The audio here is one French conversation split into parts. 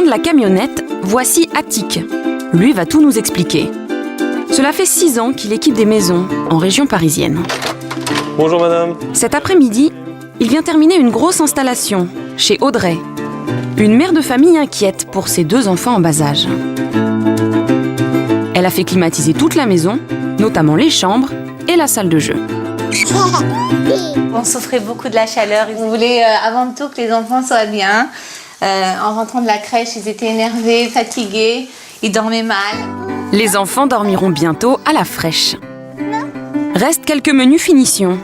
de la camionnette, voici Attic. Lui va tout nous expliquer. Cela fait 6 ans qu'il équipe des maisons en région parisienne. Bonjour madame. Cet après-midi, il vient terminer une grosse installation chez Audrey. Une mère de famille inquiète pour ses 2 enfants en bas âge. Elle a fait climatiser toute la maison, notamment les chambres et la salle de jeu. On souffrait beaucoup de la chaleur. On voulait avant tout que les enfants soient bien. En rentrant de la crèche, ils étaient énervés, fatigués, ils dormaient mal. Les enfants dormiront bientôt à la fraîche. Restent quelques menus finitions.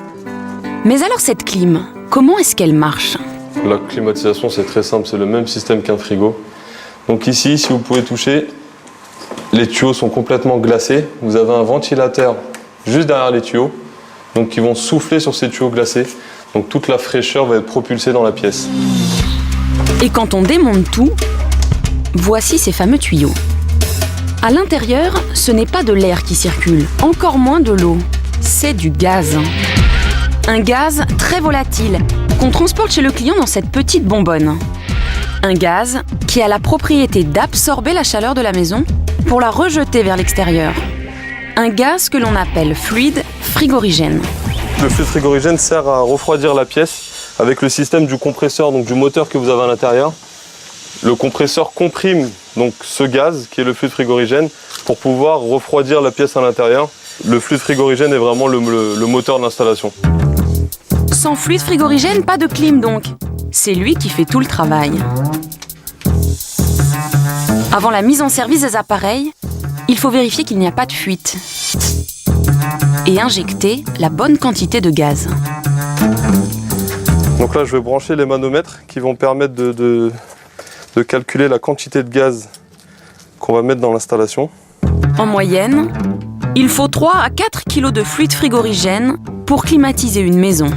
Mais alors cette clim, comment est-ce qu'elle marche ? La climatisation, c'est très simple, c'est le même système qu'un frigo. Donc ici, si vous pouvez toucher, les tuyaux sont complètement glacés. Vous avez un ventilateur juste derrière les tuyaux, donc qui vont souffler sur ces tuyaux glacés. Donc toute la fraîcheur va être propulsée dans la pièce. Et quand on démonte tout, voici ces fameux tuyaux. À l'intérieur, ce n'est pas de l'air qui circule, encore moins de l'eau. C'est du gaz. Un gaz très volatile qu'on transporte chez le client dans cette petite bonbonne. Un gaz qui a la propriété d'absorber la chaleur de la maison pour la rejeter vers l'extérieur. Un gaz que l'on appelle fluide frigorigène. Le fluide frigorigène sert à refroidir la pièce avec le système du compresseur, donc du moteur que vous avez à l'intérieur. Le compresseur comprime donc ce gaz qui est le fluide frigorigène pour pouvoir refroidir la pièce à l'intérieur. Le fluide frigorigène est vraiment le moteur de l'installation. Sans fluide frigorigène, pas de clim donc. C'est lui qui fait tout le travail. Avant la mise en service des appareils, il faut vérifier qu'il n'y a pas de fuite et injecter la bonne quantité de gaz. Donc là, je vais brancher les manomètres qui vont permettre de calculer la quantité de gaz qu'on va mettre dans l'installation. En moyenne, il faut 3 à 4 kg de fluide frigorigène pour climatiser une maison.